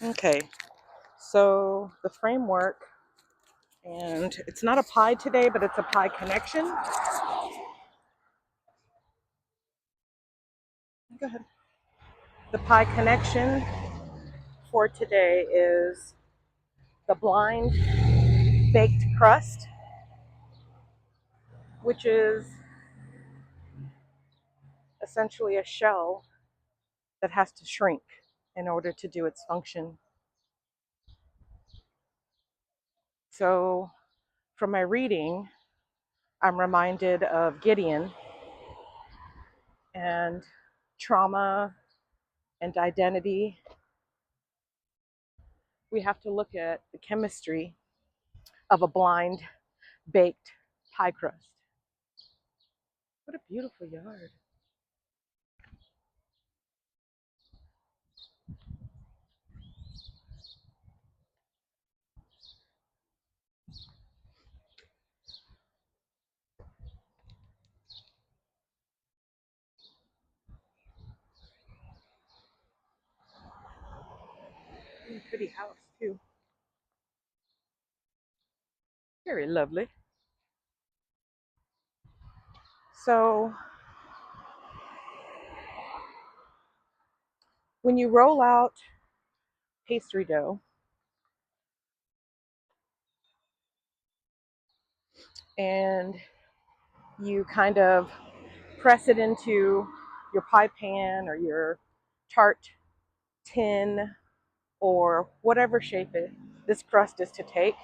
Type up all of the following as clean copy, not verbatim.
Okay, so the framework, and it's not a pie today, but it's a pie connection. Go ahead. The pie connection for today is the blind baked crust, which is essentially a shell that has to shrink in order to do its function. So, from my reading, I'm reminded of Gideon and trauma and identity. We have to look at the chemistry of a blind baked pie crust. What a beautiful yard. Pretty house, too. Very lovely. So, when you roll out pastry dough and you kind of press it into your pie pan or your tart tin or whatever shape this crust is to take,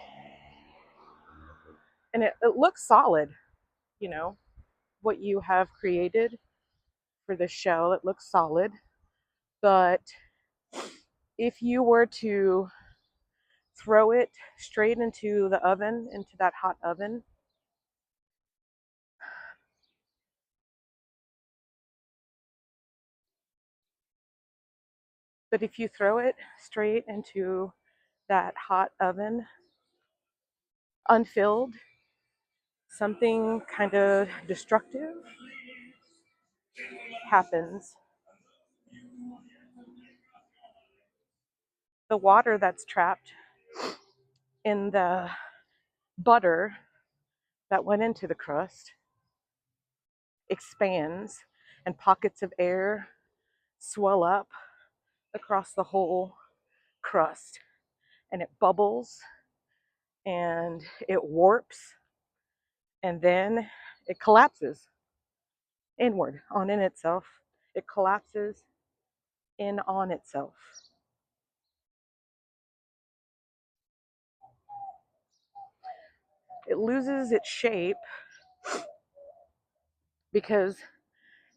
and it looks solid, you know, what you have created for the shell, it looks solid. But if you were to throw it straight into the oven, into that hot oven, but if you throw it straight into that hot oven, unfilled, something kind of destructive happens. The water that's trapped in the butter that went into the crust expands, and pockets of air swell up across the whole crust, and it bubbles and it warps, and then it collapses inward on in itself. It collapses in on itself. It loses its shape because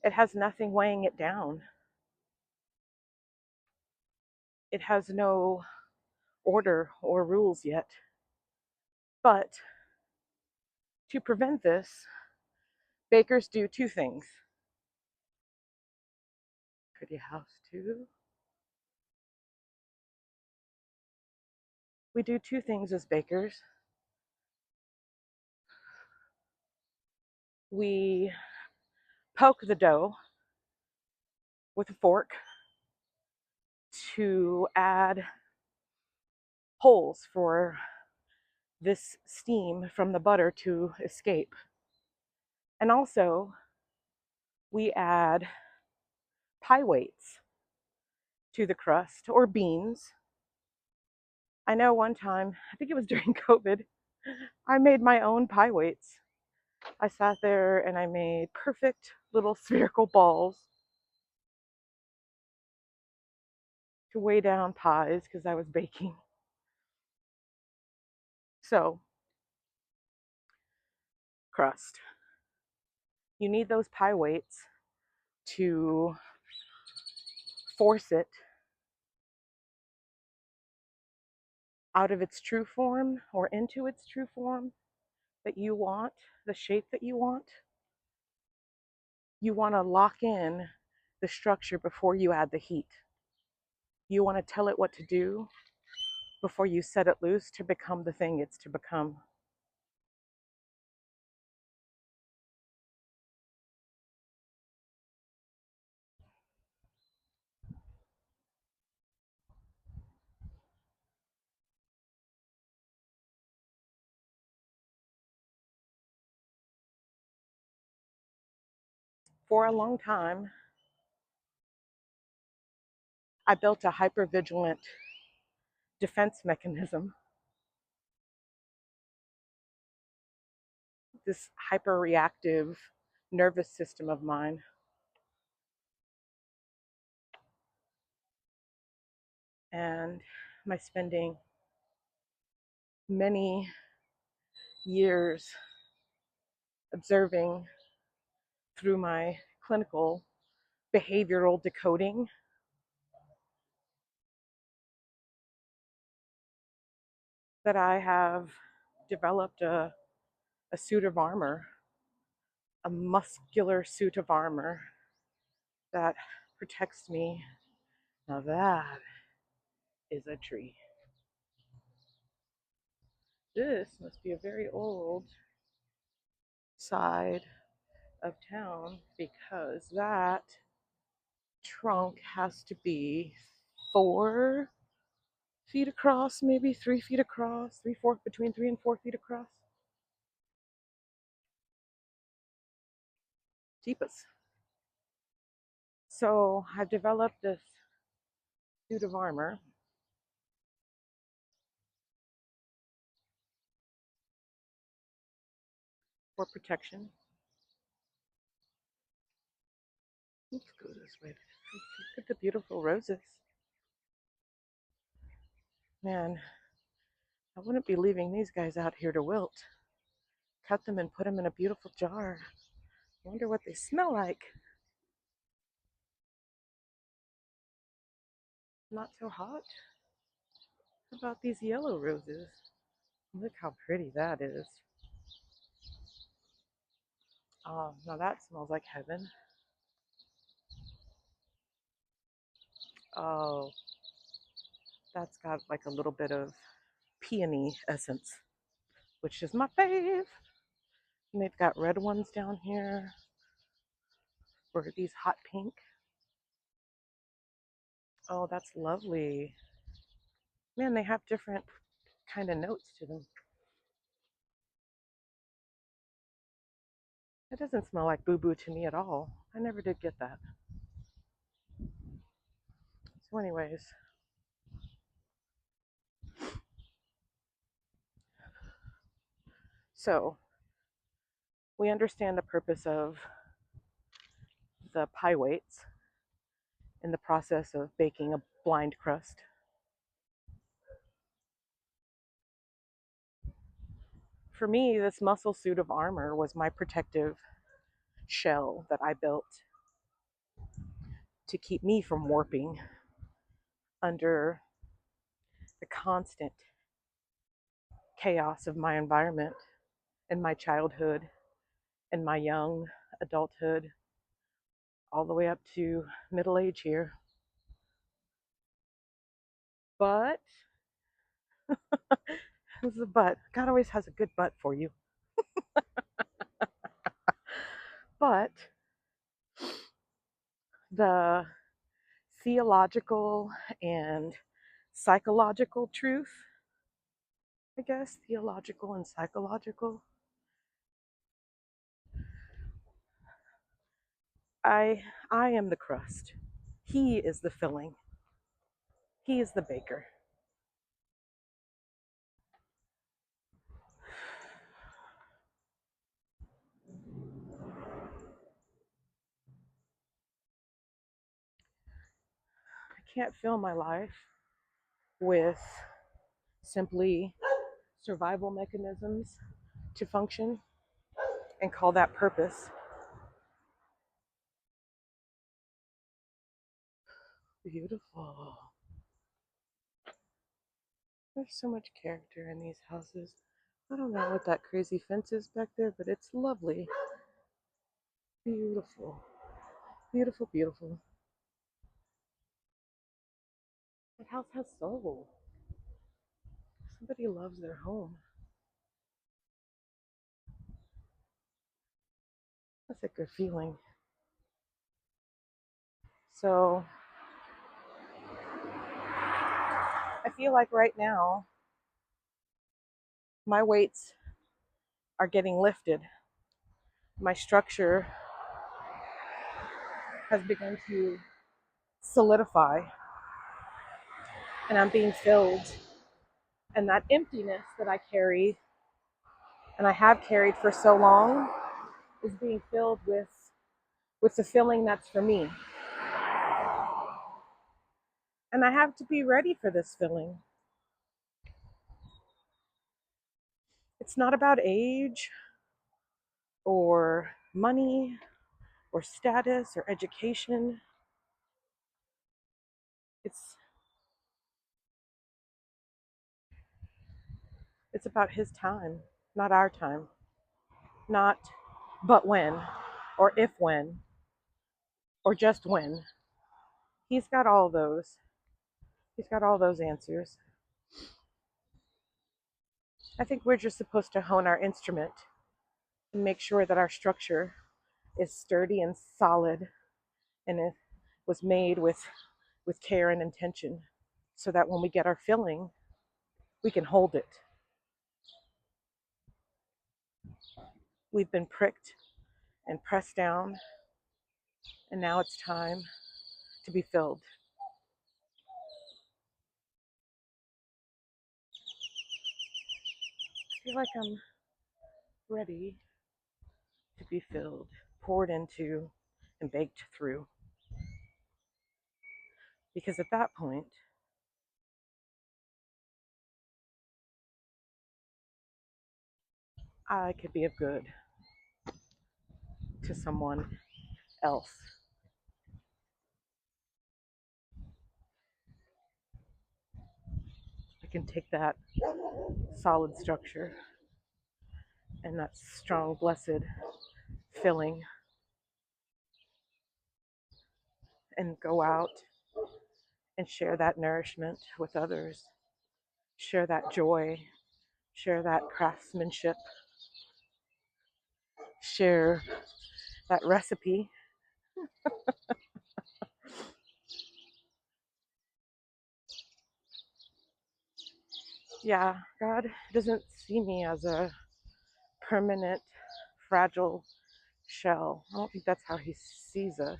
it has nothing weighing it down. It has no order or rules yet. But to prevent this, bakers do two things. Pretty house, too. We do two things as bakers. We poke the dough with a fork to add holes for this steam from the butter to escape. And also, we add pie weights to the crust, or beans. I know one time, I think it was during COVID, I made my own pie weights. I sat there and I made perfect little spherical balls to weigh down pies because I was baking. So, crust. You need those pie weights to force it out of its true form or into its true form that you want, the shape that you want. You want to lock in the structure before you add the heat. You want to tell it what to do before you set it loose to become the thing it's to become. For a long time, I built a hypervigilant defense mechanism, this hyperreactive nervous system of mine. And my spending many years observing through my clinical behavioral decoding that I have developed a suit of armor, a muscular suit of armor that protects me. Now that is a tree. This must be a very old side of town because that trunk has to be 4 feet across, maybe 3 feet across, between 3 and 4 feet across. Jeepus. So I've developed this suit of armor for protection. Let's go this way. Look at the beautiful roses. Man, I wouldn't be leaving these guys out here to wilt. Cut them and put them in a beautiful jar. I wonder what they smell like. Not so hot. How about these yellow roses? Look how pretty that is. Oh, now that smells like heaven. Oh, that's got like a little bit of peony essence, which is my fave. And they've got red ones down here for these hot pink. Oh, that's lovely. Man, they have different kind of notes to them. It doesn't smell like boo-boo to me at all. I never did get that. So anyways, so we understand the purpose of the pie weights in the process of baking a blind crust. For me, this muscle suit of armor was my protective shell that I built to keep me from warping under the constant chaos of my environment in my childhood and my young adulthood, all the way up to middle age here. But, this is a but. God always has a good but for you. But the theological and psychological truth, I guess, theological and psychological, I am the crust. He is the filling. He is the baker. I can't fill my life with simply survival mechanisms to function and call that purpose. Beautiful. There's so much character in these houses. I don't know what that crazy fence is back there, but it's lovely. Beautiful. Beautiful, beautiful. That house has soul. Somebody loves their home. That's a good feeling. So I feel like right now my weights are getting lifted. My structure has begun to solidify, and I'm being filled. And that emptiness that I carry and I have carried for so long is being filled with the filling that's for me. And I have to be ready for this filling. It's not about age or money or status or education. It's it's about his time, not our time. Not but when or if when or just when. He's got all those. He's got all those answers. I think we're just supposed to hone our instrument and make sure that our structure is sturdy and solid and it was made with care and intention so that when we get our filling, we can hold it. We've been pricked and pressed down, and now it's time to be filled. I feel like I'm ready to be filled, poured into, and baked through. Because at that point, I could be of good to someone else. I can take that solid structure and that strong, blessed filling and go out and share that nourishment with others, share that joy, share that craftsmanship, share that recipe. Yeah, God doesn't see me as a permanent, fragile shell. I don't think that's how He sees us.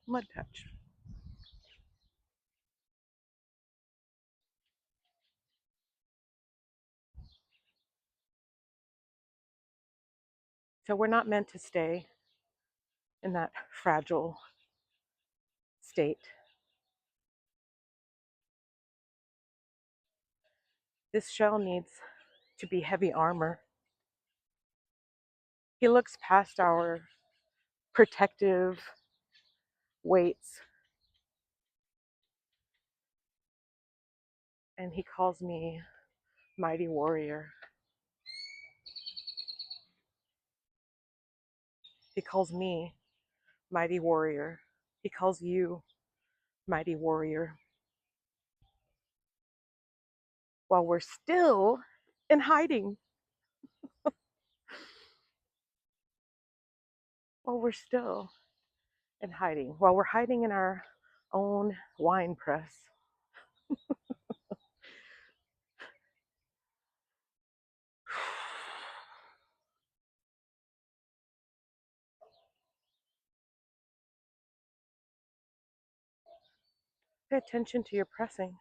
Mud patch. So we're not meant to stay in that fragile state. This shell needs to be heavy armor. He looks past our protective weights and He calls me mighty warrior. He calls me mighty warrior. He calls you mighty warrior. While we're still in hiding, while we're still in hiding, while we're hiding in our own wine press. Pay attention to your pressing.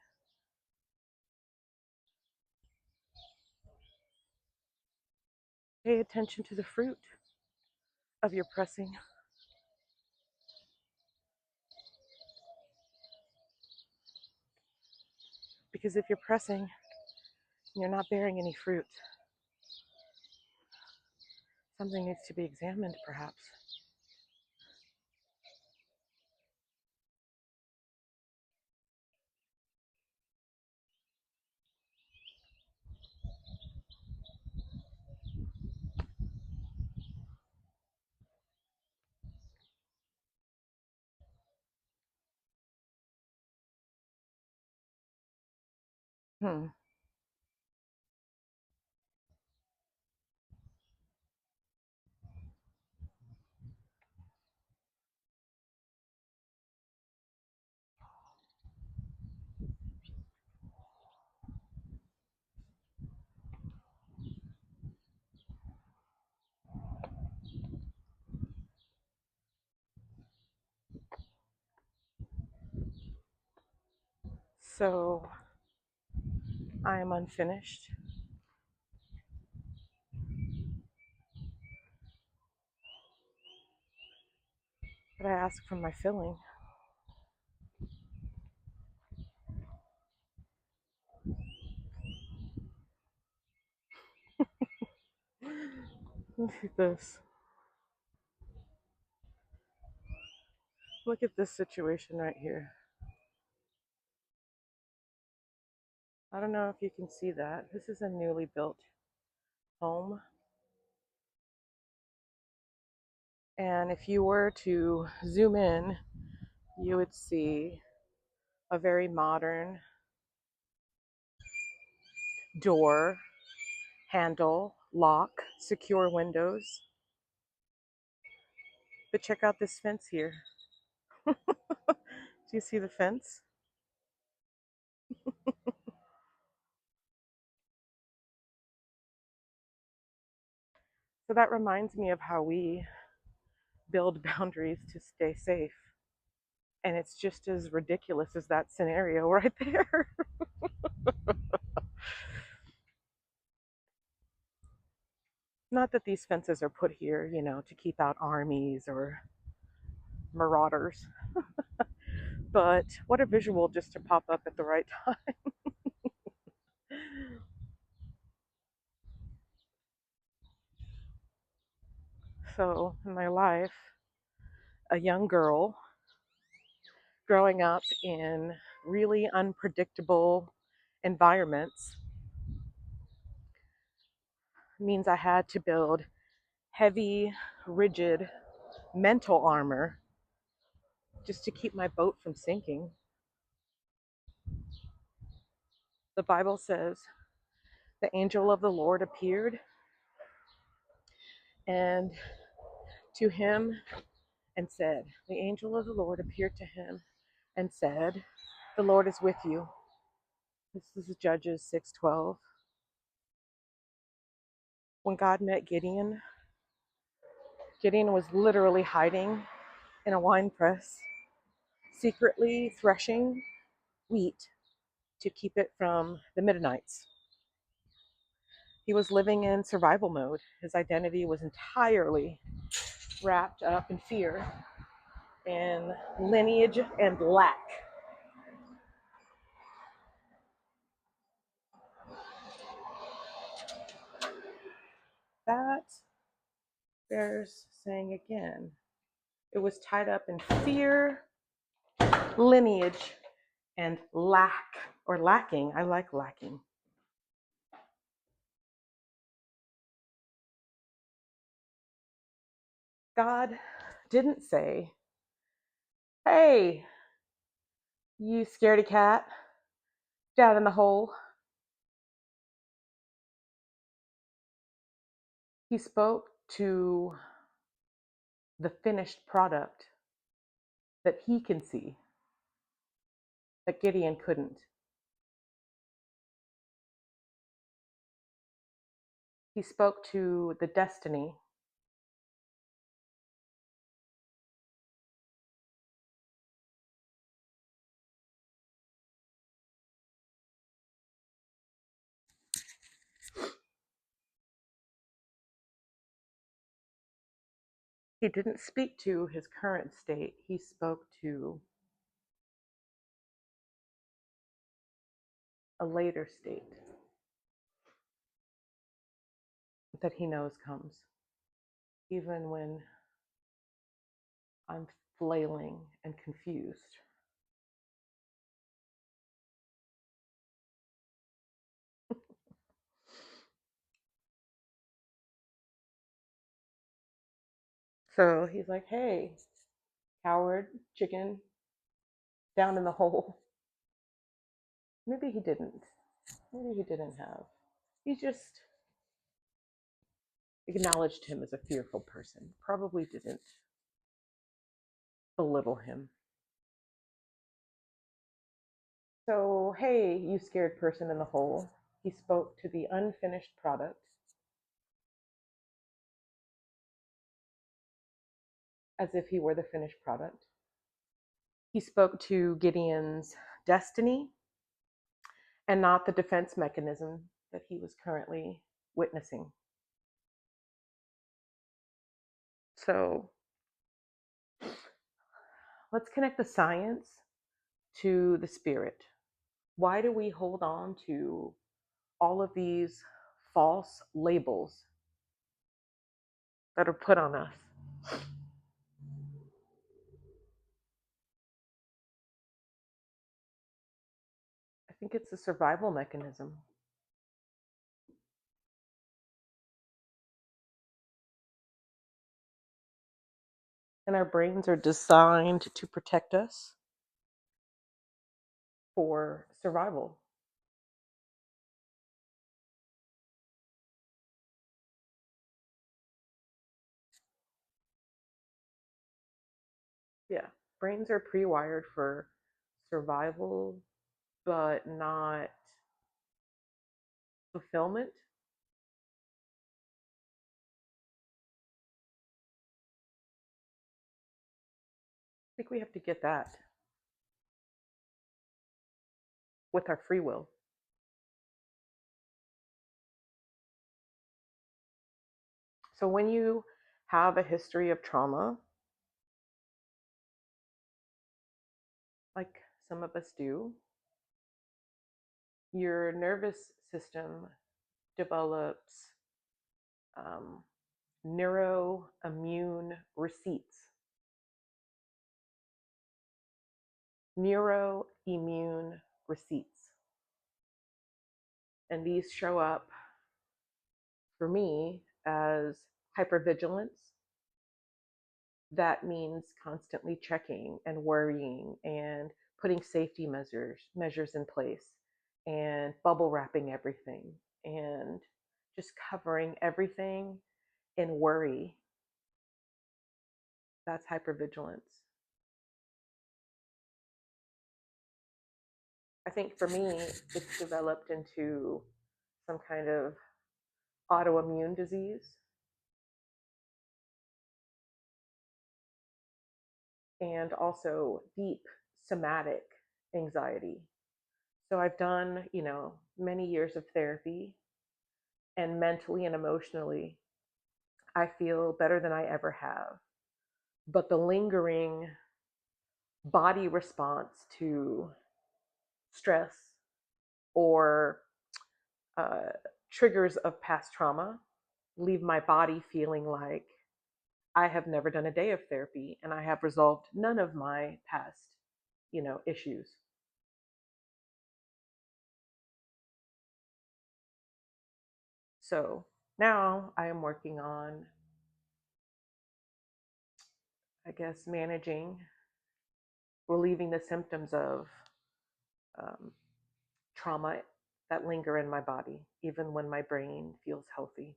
Pay attention to the fruit of your pressing. Because if you're pressing and you're not bearing any fruit, something needs to be examined, perhaps. Hmm. So I am unfinished, but I ask for my filling. Look at this. Look at this situation right here. I don't know if you can see that. This is a newly built home. And if you were to zoom in, you would see a very modern door, handle, lock, secure windows. But check out this fence here. Do you see the fence? So that reminds me of how we build boundaries to stay safe. And it's just as ridiculous as that scenario right there. Not that these fences are put here, to keep out armies or marauders, but what a visual just to pop up at the right time. So, in my life, a young girl growing up in really unpredictable environments means I had to build heavy, rigid mental armor just to keep my boat from sinking. The Bible says the angel of the Lord appeared and to him and said, the angel of the Lord appeared to him and said, the Lord is with you. This is Judges 6:12. When God met Gideon, Gideon was literally hiding in a wine press, secretly threshing wheat to keep it from the Midianites. He was living in survival mode. His identity was entirely wrapped up in fear and lineage and lack. That bears saying again. It was tied up in fear, lineage, and lack, or lacking. I like lacking. God didn't say, hey, you scaredy cat, down in the hole. He spoke to the finished product that he can see, that Gideon couldn't. He spoke to the destiny. He didn't speak to his current state. He spoke to a later state that he knows comes, even when I'm flailing and confused. So he's like, hey, coward, chicken, down in the hole. Maybe he didn't. Maybe he didn't have. He just acknowledged him as a fearful person. Probably didn't belittle him. So, hey, you scared person in the hole. He spoke to the unfinished product as if he were the finished product. He spoke to Gideon's destiny and not the defense mechanism that he was currently witnessing. So let's connect the science to the spirit. Why do we hold on to all of these false labels that are put on us? I think it's a survival mechanism. And our brains are designed to protect us for survival. Yeah, brains are pre-wired for survival, but not fulfillment. I think we have to get that with our free will. So when you have a history of trauma, like some of us do, your nervous system develops um, neuroimmune receipts. Neuroimmune receipts. And these show up for me as hypervigilance. That means constantly checking and worrying and putting safety measures in place and bubble wrapping everything and just covering everything in worry. That's hypervigilance. I think for me, it's developed into some kind of autoimmune disease and also deep somatic anxiety. So I've done, many years of therapy, and mentally and emotionally, I feel better than I ever have. But the lingering body response to stress or uh, triggers of past trauma leave my body feeling like I have never done a day of therapy and I have resolved none of my past, issues. So now I am working on, I guess, managing, relieving the symptoms of um, trauma that linger in my body, even when my brain feels healthy.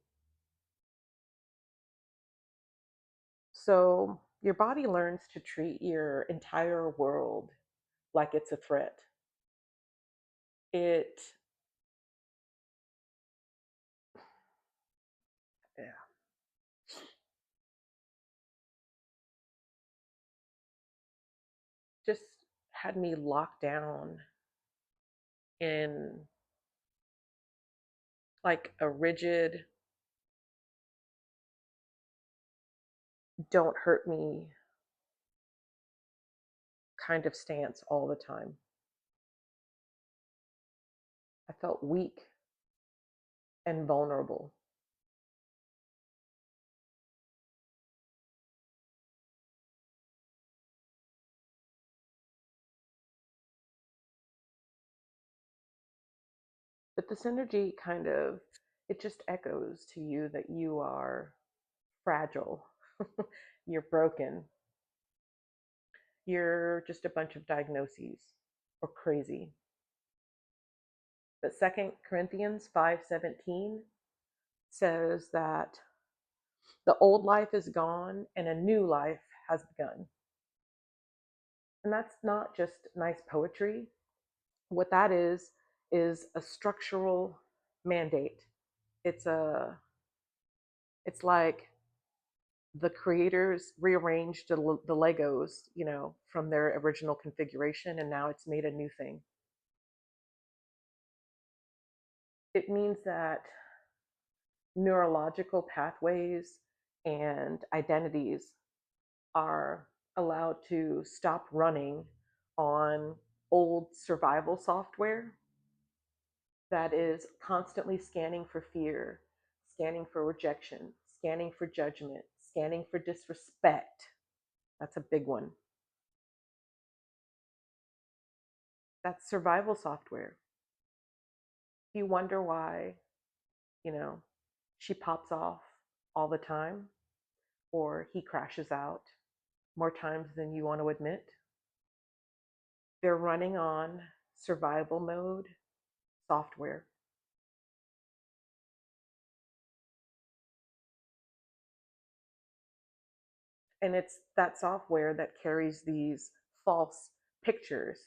So your body learns to treat your entire world like it's a threat. It, yeah, just had me locked down in like a rigid, don't hurt me kind of stance all the time. I felt weak and vulnerable. But this energy it just echoes to you that you are fragile, you're broken, you're just a bunch of diagnoses or crazy. But 2 Corinthians 5:17 says that the old life is gone and a new life has begun. And that's not just nice poetry. What that is a structural mandate. It's a it's like the creators rearranged the Legos, from their original configuration, and now it's made a new thing. It means that neurological pathways and identities are allowed to stop running on old survival software that is constantly scanning for fear, scanning for rejection, scanning for judgment, scanning for disrespect. That's a big one. That's survival software. You wonder why, you know, she pops off all the time or he crashes out more times than you want to admit. They're running on survival mode software. And it's that software that carries these false pictures.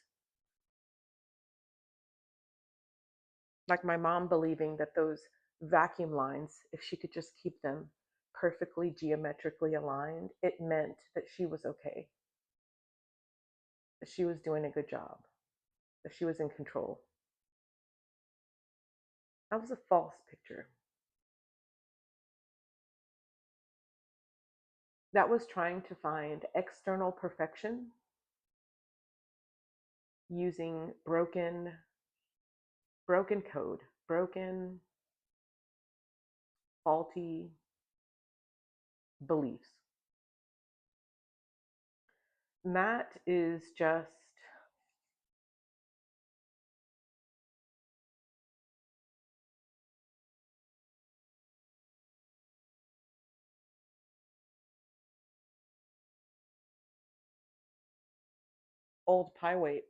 Like my mom believing that those vacuum lines, if she could just keep them perfectly geometrically aligned, it meant that she was okay, that she was doing a good job, that she was in control. That was a false picture. That was trying to find external perfection using broken code, broken, faulty beliefs. That is just old pie weights.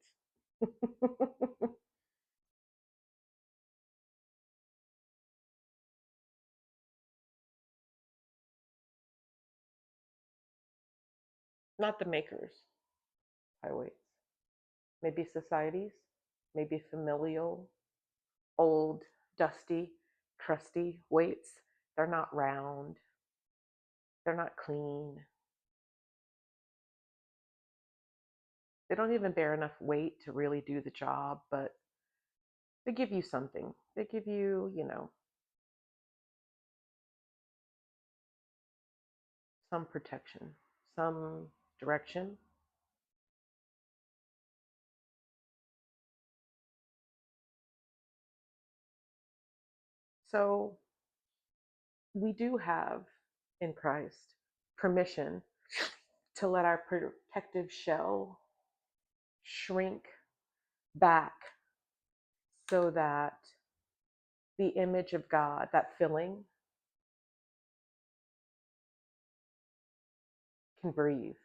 Not the makers, pie weights. Maybe societies, maybe familial, old, dusty, crusty weights. They're not round, they're not clean. They don't even bear enough weight to really do the job, but they give you something. They give you, some protection, some direction. So we do have in Christ permission to let our protective shell shrink back so that the image of God, that filling, can breathe.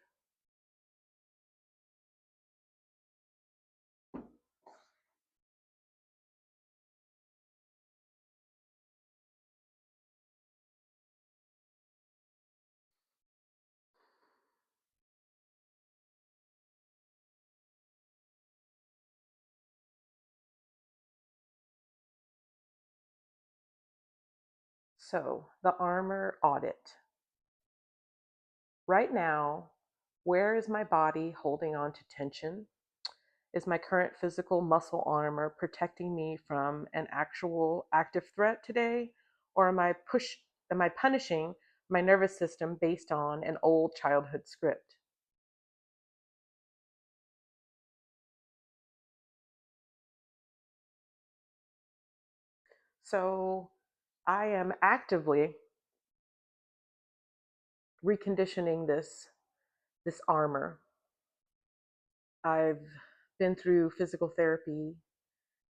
So, the armor audit. Right now, where is my body holding on to tension? Is my current physical muscle armor protecting me from an actual active threat today? Or am I punishing my nervous system based on an old childhood script? So I am actively reconditioning this armor. I've been through physical therapy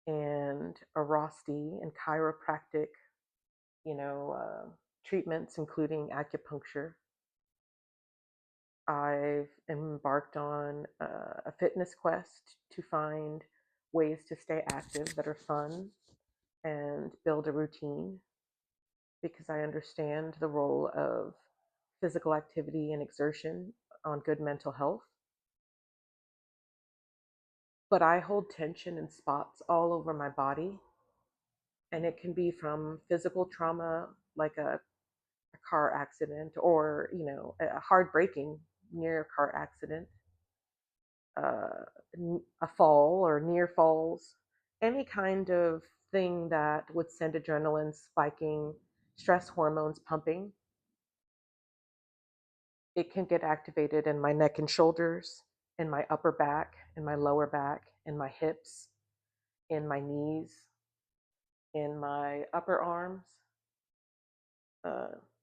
and a ROSTI and chiropractic, treatments, including acupuncture. I've embarked on a fitness quest to find ways to stay active that are fun and build a routine because I understand the role of physical activity and exertion on good mental health. But I hold tension in spots all over my body, and it can be from physical trauma like a car accident or, a hard braking near car accident, uh, a fall or near falls, any kind of thing that would send adrenaline spiking, stress hormones pumping. It can get activated in my neck and shoulders, in my upper back, in my lower back, in my hips, in my knees, in my upper arms,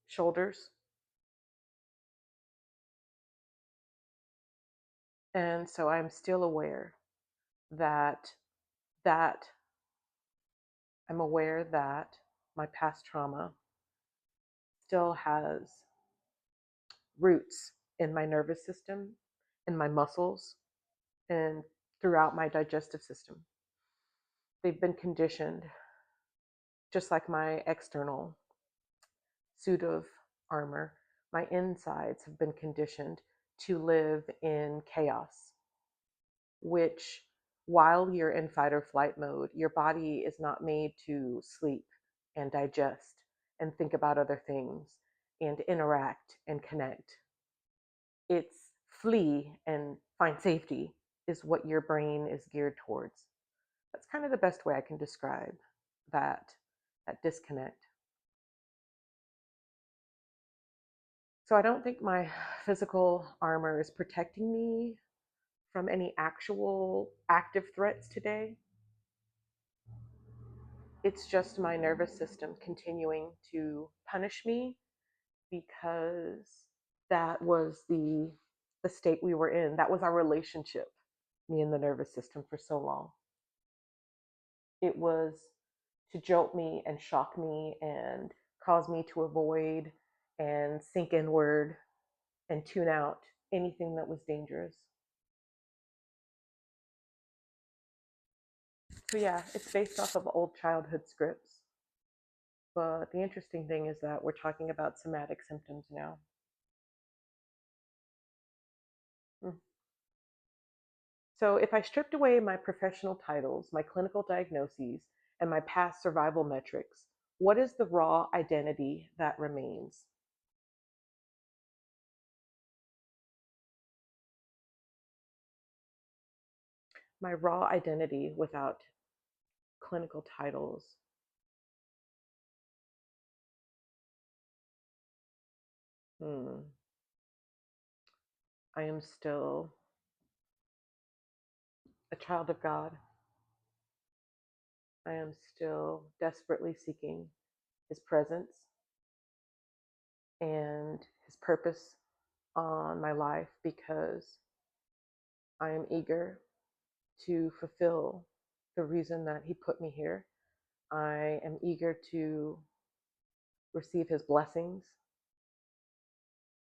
shoulders. And so I'm still aware that that I'm aware that my past trauma still has roots in my nervous system, in my muscles, and throughout my digestive system. They've been conditioned, just like my external suit of armor, my insides have been conditioned to live in chaos, which, while you're in fight or flight mode, your body is not made to sleep and digest and think about other things and interact and connect. It's flee and find safety is what your brain is geared towards. That's kind of the best way I can describe that disconnect. So I don't think my physical armor is protecting me from any actual active threats today. It's just my nervous system continuing to punish me because that was the state we were in. That was our relationship, me and the nervous system, for so long. It was to jolt me and shock me and cause me to avoid and sink inward and tune out anything that was dangerous. So yeah, it's based off of old childhood scripts. But the interesting thing is that we're talking about somatic symptoms now. Mm. So if I stripped away my professional titles, my clinical diagnoses, and my past survival metrics, what is the raw identity that remains? My raw identity without clinical titles. Hmm. I am still a child of God. I am still desperately seeking His presence and His purpose on my life because I am eager to fulfill the reason that He put me here. I am eager to receive His blessings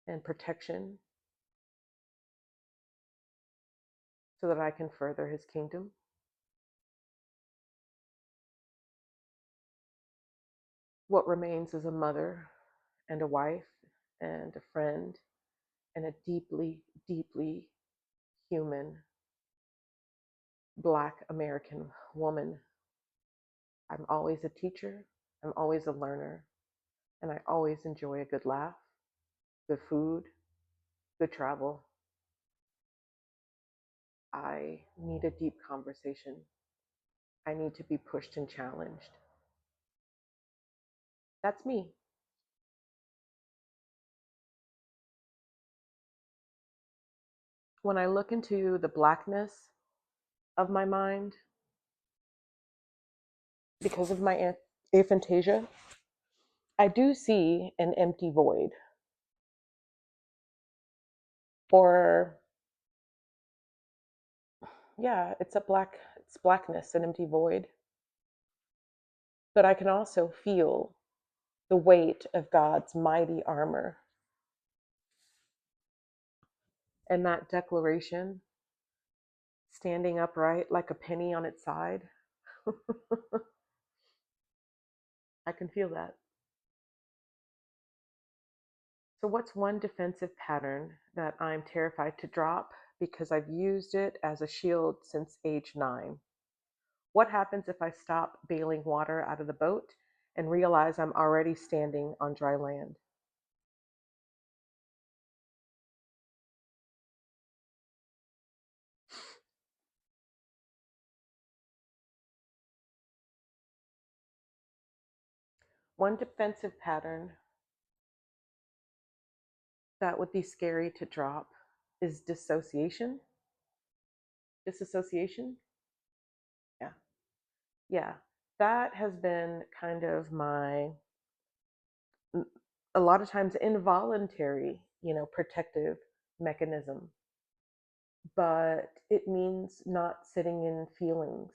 and protection so that I can further His kingdom. What remains is a mother and a wife and a friend and a deeply, deeply human Black American woman. I'm always a teacher, I'm always a learner, and I always enjoy a good laugh, good food, good travel. I need a deep conversation. I need to be pushed and challenged. That's me. When I look into the blackness of my mind, because of my aphantasia, I do see an empty void. Or, yeah, it's blackness, an empty void. But I can also feel the weight of God's mighty armor. And that declaration, standing upright like a penny on its side, I can feel that. So, what's one defensive pattern that I'm terrified to drop because I've used it as a shield since age 9? What happens if I stop bailing water out of the boat and realize I'm already standing on dry land? One defensive pattern that would be scary to drop is dissociation. Disassociation? Yeah. Yeah. That has been kind of my, a lot of times involuntary, protective mechanism. But it means not sitting in feelings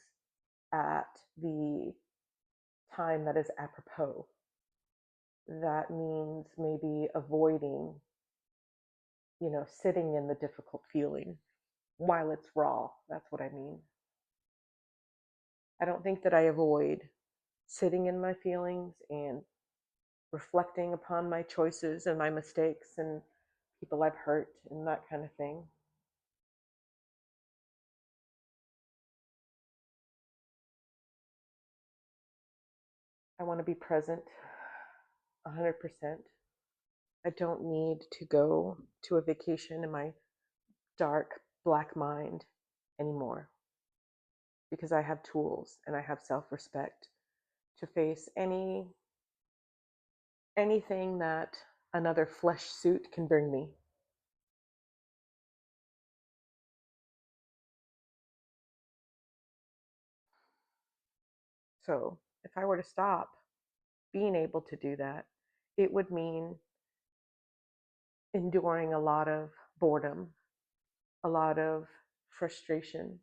at the time that is apropos. That means maybe avoiding, sitting in the difficult feeling while it's raw. That's what I mean. I don't think that I avoid sitting in my feelings and reflecting upon my choices and my mistakes and people I've hurt and that kind of thing. I want to be present 100%. I don't need to go to a vacation in my dark black mind anymore because I have tools and I have self-respect to face anything that another flesh suit can bring me. So, if I were to stop being able to do that, it would mean enduring a lot of boredom, a lot of frustration,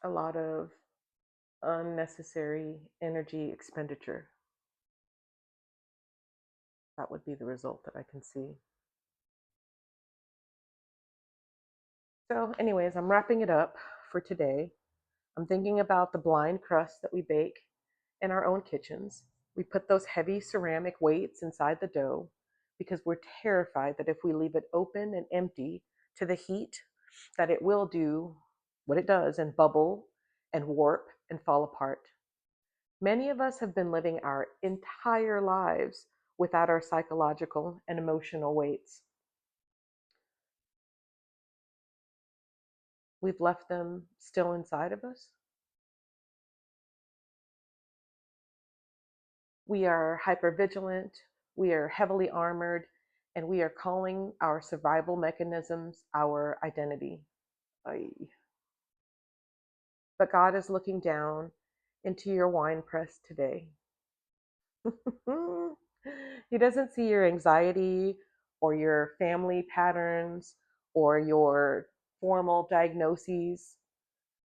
a lot of unnecessary energy expenditure. That would be the result that I can see. So, anyways, I'm wrapping it up for today. I'm thinking about the blind crust that we bake in our own kitchens. We put those heavy ceramic weights inside the dough because we're terrified that if we leave it open and empty to the heat, that it will do what it does and bubble and warp and fall apart. Many of us have been living our entire lives without our psychological and emotional weights. We've left them still inside of us. We are hypervigilant, we are heavily armored, and we are calling our survival mechanisms our identity. But God is looking down into your wine press today. He doesn't see your anxiety or your family patterns or your formal diagnoses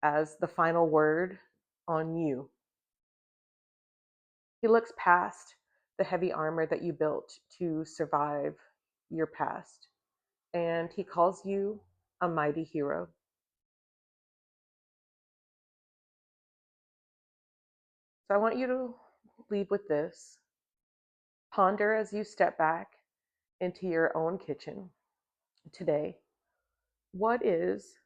as the final word on you. He looks past the heavy armor that you built to survive your past, and he calls you a mighty hero. So I want you to leave with this. Ponder as you step back into your own kitchen today. What is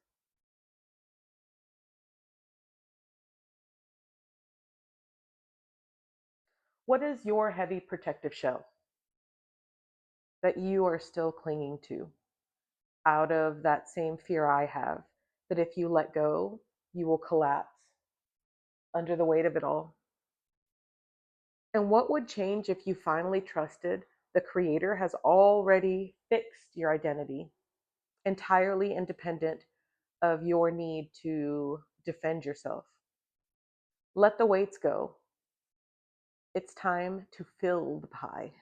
what is your heavy protective shell that you are still clinging to out of that same fear I have that if you let go, you will collapse under the weight of it all? And what would change if you finally trusted the Creator has already fixed your identity, entirely independent of your need to defend yourself? Let the weights go. It's time to fill the pie.